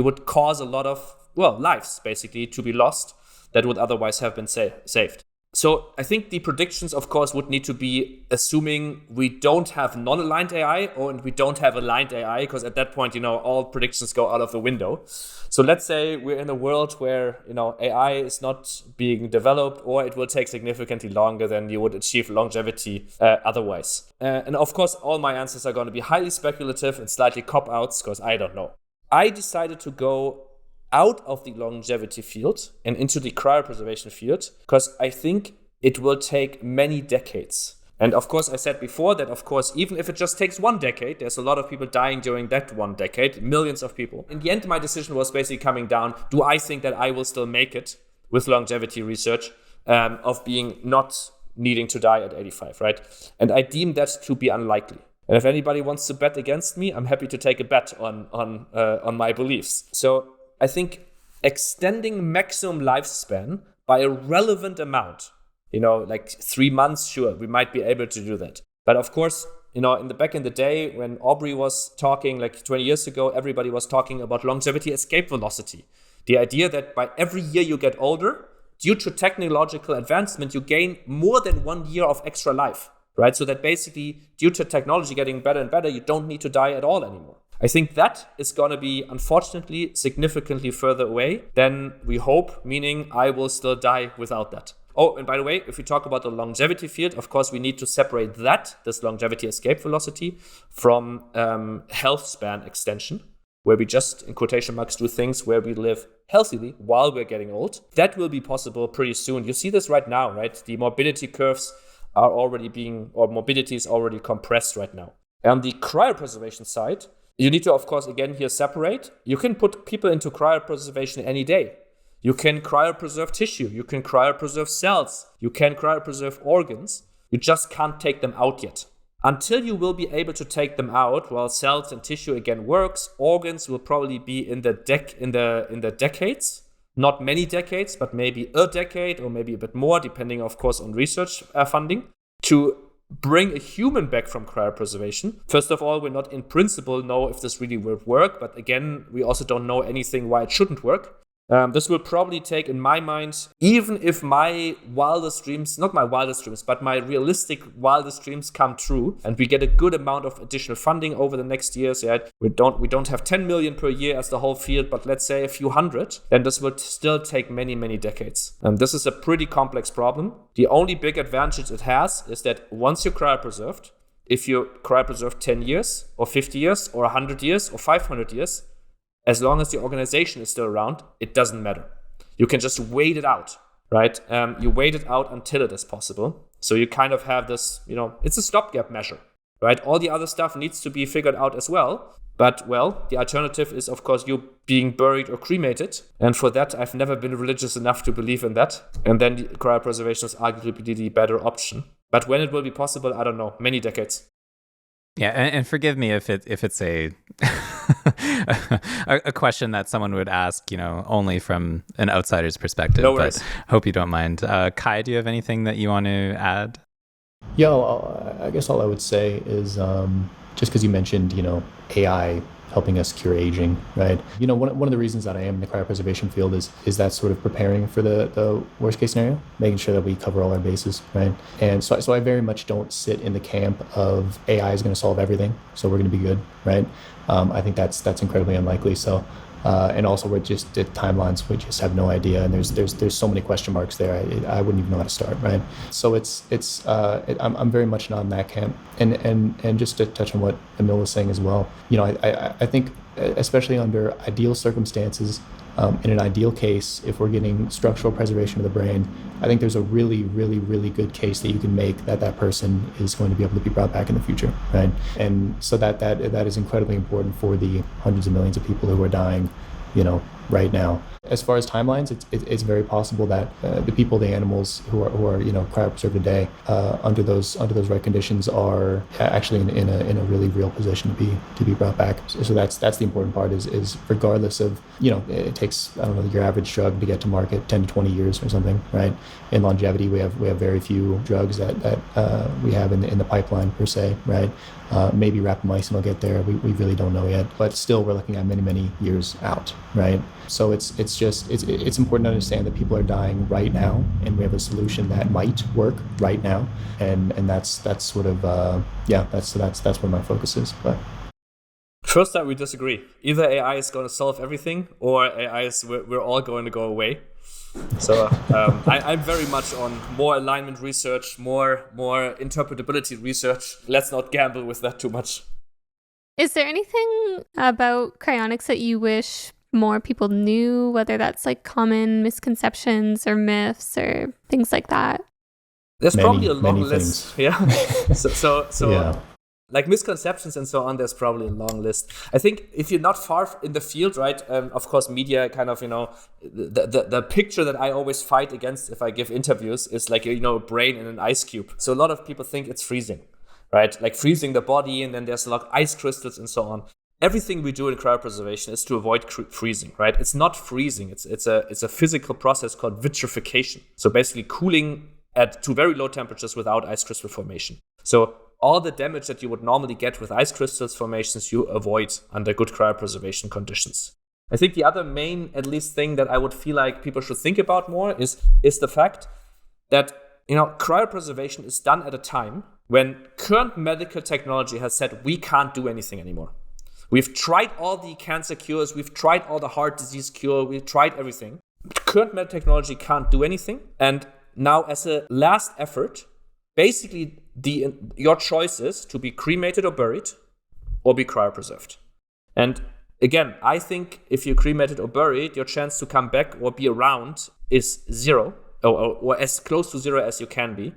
would cause a lot of lives basically to be lost that would otherwise have been saved. So I think the predictions, of course, would need to be assuming we don't have non-aligned AI or we don't have aligned AI, because at that point, all predictions go out of the window. So let's say we're in a world where, AI is not being developed, or it will take significantly longer than you would achieve longevity otherwise. And of course, all my answers are going to be highly speculative and slightly cop-outs, because I don't know. I decided to go out of the longevity field and into the cryopreservation field because I think it will take many decades. And of course, I said before that, of course, even if it just takes 1 decade, there's a lot of people dying during that 1 decade, millions of people. In the end, my decision was basically coming down, do I think that I will still make it with longevity research of being not needing to die at 85, right? And I deem that to be unlikely. And if anybody wants to bet against me, I'm happy to take a bet on my beliefs. So I think extending maximum lifespan by a relevant amount, like 3 months, sure, we might be able to do that. But of course, back in the day when Aubrey was talking, like 20 years ago, everybody was talking about longevity escape velocity. The idea that by every year you get older, due to technological advancement, you gain more than 1 year of extra life, right? So that basically, due to technology getting better and better, you don't need to die at all anymore. I think that is going to be, unfortunately, significantly further away than we hope, meaning I will still die without that. Oh, and by the way, if we talk about the longevity field, of course, we need to separate this longevity escape velocity, from health span extension, where we just, in quotation marks, do things where we live healthily while we're getting old. That will be possible pretty soon. You see this right now, right? The morbidity curves are already morbidity is already compressed right now. On the cryopreservation side, you need to, of course, again here separate. You can put people into cryopreservation any day. You can cryopreserve tissue. You can cryopreserve cells. You can cryopreserve organs. You just can't take them out yet. Until you will be able to take them out, while cells and tissue again works, organs will probably be in the decades. Not many decades, but maybe a decade or maybe a bit more, depending, of course, on research funding. To bring a human back from cryopreservation. First of all, we're not in principle know if this really will work, but again, we also don't know anything why it shouldn't work. This will probably take, in my mind, even if my wildest dreams, not my wildest dreams, but my realistic wildest dreams come true, and we get a good amount of additional funding over the next years, right? We don't have 10 million per year as the whole field, but let's say a few hundred, then this will still take many, many decades. And this is a pretty complex problem. The only big advantage it has is that once you're cryopreserved, if you cryopreserve 10 years or 50 years or 100 years or 500 years, as long as the organization is still around, it doesn't matter. You can just wait it out, right? You wait it out until it is possible. So you kind of have this, it's a stopgap measure, right? All the other stuff needs to be figured out as well. But, the alternative is, of course, you being buried or cremated. And for that, I've never been religious enough to believe in that. And then the cryopreservation is arguably the better option. But when it will be possible, I don't know, many decades.
Yeah, and forgive me if it's a a question that someone would ask, only from an outsider's perspective.
No worries.
But hope you don't mind. Kai, do you have anything that you want to add?
Yeah, I guess all I would say is just because you mentioned, AI helping us cure aging, right? One of the reasons that I am in the cryopreservation field is that sort of preparing for the worst case scenario, making sure that we cover all our bases, right? And so I very much don't sit in the camp of AI is going to solve everything, so we're going to be good, right? I think that's incredibly unlikely. So, and also we're just the timelines, we just have no idea, and there's so many question marks there. I wouldn't even know how to start, right? So I'm very much not in that camp. And just to touch on what Emil was saying as well, I think especially under ideal circumstances, in an ideal case, if we're getting structural preservation of the brain, I think there's a really, really, really good case that you can make that person is going to be able to be brought back in the future, right? And so that is incredibly important for the hundreds of millions of people who are dying, right now. As far as timelines, it's very possible that the people, the animals who are cryopreserved today, under those right conditions, are actually in a really real position to be brought back. So that's the important part. Is regardless of it takes, I don't know, your average drug to get to market 10 to 20 years or something, right? In longevity, we have very few drugs that we have in the pipeline per se, right? Maybe rapamycin will get there. We really don't know yet, but still we're looking at many years out, right? So it's it's important to understand that people are dying right now, and we have a solution that might work right now, and that's sort of that's where my focus is. But
first time we disagree. Either AI is going to solve everything, or we're all going to go away. So I'm very much on more alignment research, more interpretability research. Let's not gamble with that too much.
Is there anything about cryonics that you wish more people knew, whether that's like common misconceptions or myths or things like that?
There's probably a long list. Yeah. So
yeah.
Like misconceptions and so on, there's probably a long list. I think if you're not far in the field, right, of course, media kind of, the picture that I always fight against if I give interviews is like, a brain in an ice cube. So a lot of people think it's freezing, right? Like freezing the body, and then there's a lot of ice crystals and so on. Everything we do in cryopreservation is to avoid freezing, right? It's not freezing. It's a physical process called vitrification. So basically cooling to very low temperatures without ice crystal formation. So all the damage that you would normally get with ice crystals formations, you avoid under good cryopreservation conditions. I think the other main, at least, thing that I would feel like people should think about more is the fact that, cryopreservation is done at a time when current medical technology has said we can't do anything anymore. We've tried all the cancer cures, we've tried all the heart disease cure, we've tried everything. Current medical technology can't do anything. And now, as a last effort, basically, your choice is to be cremated or buried, or be cryopreserved. And again, I think if you're cremated or buried, your chance to come back or be around is zero, or as close to zero as you can be.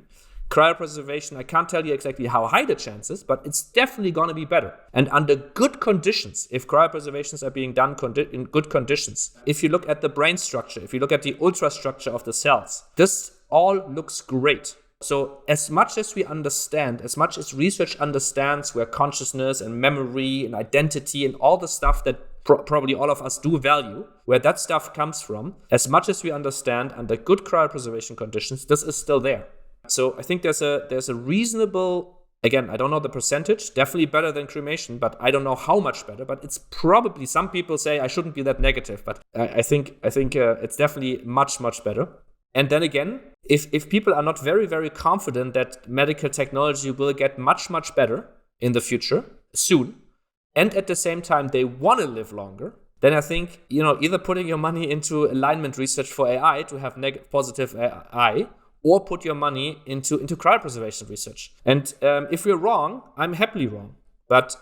Cryopreservation, I can't tell you exactly how high the chance is, but it's definitely going to be better. And under good conditions, if cryopreservations are being done in good conditions, if you look at the brain structure, if you look at the ultrastructure of the cells, this all looks great. So as much as we understand, as much as research understands where consciousness and memory and identity and all the stuff that probably all of us do value, where that stuff comes from, as much as we understand under good cryopreservation conditions, this is still there. So I think there's a reasonable, again, I don't know the percentage, definitely better than cremation, but I don't know how much better, but it's probably, some people say I shouldn't be that negative, but I think it's definitely much, much better. And then again, if people are not very, very confident that medical technology will get much, much better in the future, soon, and at the same time they want to live longer, then I think, either putting your money into alignment research for AI to have positive AI, or put your money into cryopreservation research. And if we're wrong, I'm happily wrong. But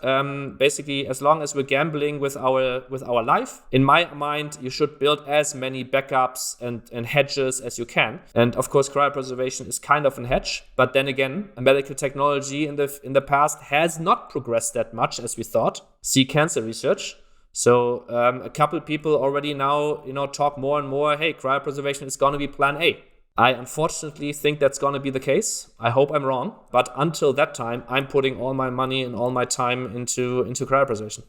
basically, as long as we're gambling with our life, in my mind, you should build as many backups and hedges as you can. And of course, cryopreservation is kind of a hedge. But then again, medical technology in the past has not progressed that much as we thought. See cancer research. So a couple people already now talk more and more. Hey, cryopreservation is going to be Plan A. I unfortunately think that's going to be the case. I hope I'm wrong. But until that time, I'm putting all my money and all my time into cryopreservation.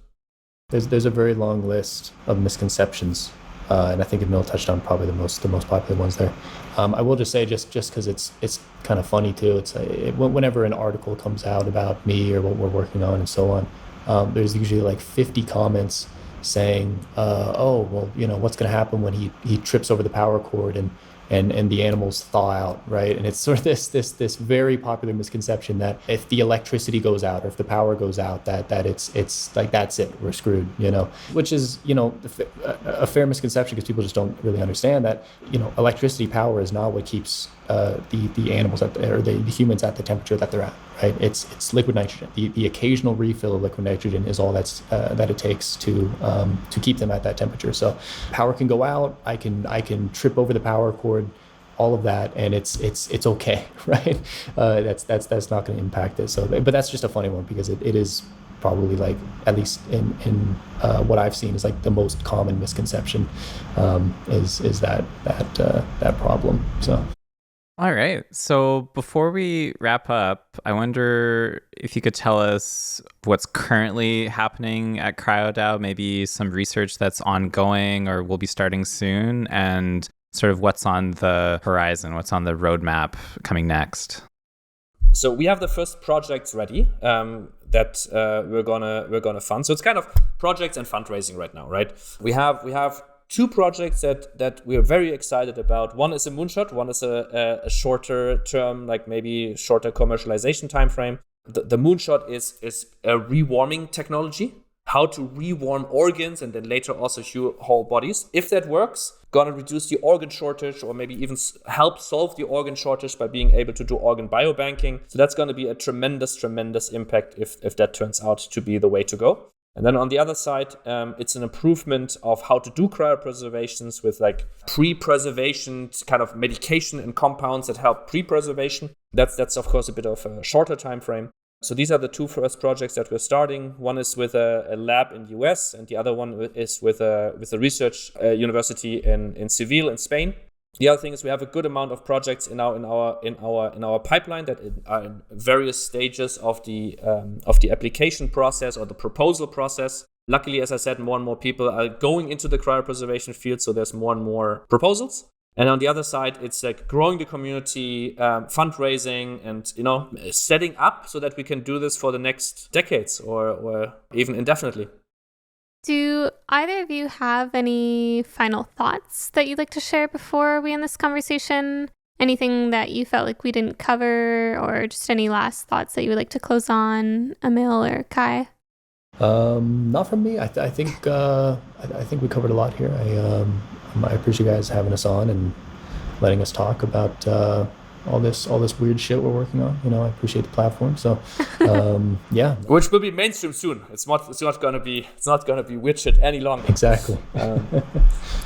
There's a very long list of misconceptions, and I think Emil touched on probably the most popular ones there. I will just say, just because it's kind of funny too. It's whenever an article comes out about me or what we're working on and so on, there's usually like 50 comments saying, "Oh, well, what's going to happen when he trips over the power cord and the animals thaw out," right? And it's sort of this very popular misconception that if the electricity goes out or if the power goes out, that it's like, that's it, we're screwed, which is, a fair misconception, because people just don't really understand that, electricity power is not what keeps the animals or the humans at the temperature that they're at, right? It's liquid nitrogen. The occasional refill of liquid nitrogen is all that it takes to keep them at that temperature. So power can go out. I can trip over the power cord, all of that, and it's okay, right? That's not going to impact it. So, but that's just a funny one, because it is probably, like, at least in what I've seen, is like the most common misconception is that problem. So.
All right. So before we wrap up, I wonder if you could tell us what's currently happening at CryoDAO, maybe some research that's ongoing or will be starting soon, and sort of what's on the horizon, what's on the roadmap coming next.
So we have the first projects ready that we're gonna fund. So it's kind of projects and fundraising right now, right? We have two projects that we're very excited about. One is a moonshot. One is a shorter term, like maybe shorter commercialization timeframe. The moonshot is a rewarming technology. How to rewarm organs and then later also whole bodies. If that works, gonna reduce the organ shortage or maybe even help solve the organ shortage by being able to do organ biobanking. So that's gonna be a tremendous impact if that turns out to be the way to go. And then on the other side, it's an improvement of how to do cryopreservations with like pre-preservation kind of medication and compounds that help pre-preservation. That's of course a bit of a shorter time frame. So these are the two first projects that we're starting. One is with a lab in the US, and the other one is with a research university in Seville in Spain. The other thing is we have a good amount of projects in our pipeline that are in various stages of the application process or the proposal process. Luckily, as I said, more and more people are going into the cryopreservation field, so there's more and more proposals. And on the other side, it's like growing the community, fundraising, and setting up so that we can do this for the next decades or even indefinitely.
Do either of you have any final thoughts that you'd like to share before we end this conversation? Anything that you felt like we didn't cover, or just any last thoughts that you would like to close on, Emil or Kai?
Not from me. I think we covered a lot here. I appreciate you guys having us on and letting us talk about all this weird shit we're working on. I appreciate the platform. So yeah,
which will be mainstream soon. It's not gonna be weird shit any longer.
Exactly.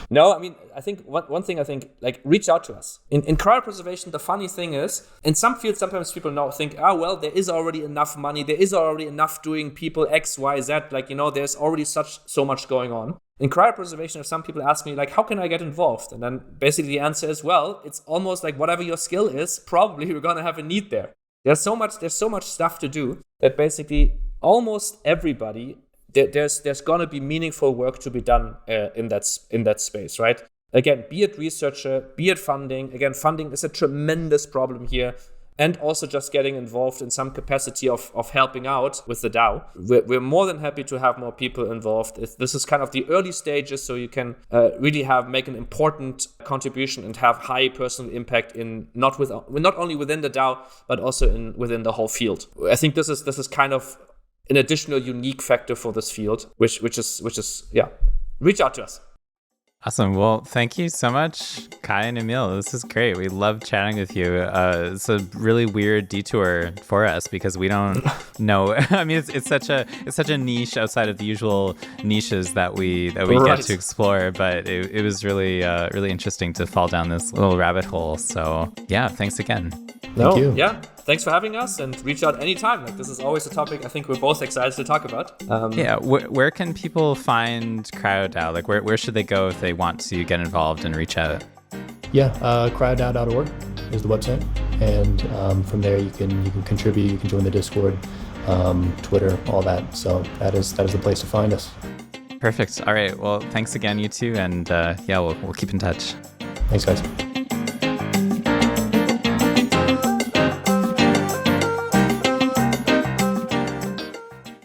No, I mean, I think one thing, like, reach out to us. In cryopreservation, the funny thing is, in some fields, sometimes people think, well, there is already enough money, there is already enough doing people X, Y, Z, like, there's already so much going on. In cryopreservation, if some people ask me, like, how can I get involved? And then basically the answer is, well, it's almost like whatever your skill is, probably you're going to have a need there. There's so much stuff to do that basically almost everybody, there's going to be meaningful work to be done in that space, right? Again, be it researcher, be it funding. Again, funding is a tremendous problem here. And also just getting involved in some capacity of helping out with the DAO. We're more than happy to have more people involved. This is kind of the early stages, so you can really make an important contribution and have high personal impact in not only within the DAO, but also within the whole field. I think this is kind of an additional unique factor for this field, which is reach out to us.
Awesome. Well, thank you so much, Kai and Emil. This is great. We love chatting with you. It's a really weird detour for us because we don't know. I mean, it's such a niche outside of the usual niches that we get to explore. But it was really interesting to fall down this little rabbit hole. So yeah, thanks again.
Thank you.
Yeah. Thanks for having us, and reach out anytime. Like, this is always a topic I think we're both excited to talk about.
Where can people find CryoDAO? Like, where should they go if they want to get involved and reach out?
Yeah, cryodao.org is the website, and from there you can contribute, you can join the Discord, Twitter, all that. So that is the place to find us.
Perfect. All right. Well, thanks again, you two, and we'll keep in touch.
Thanks, guys.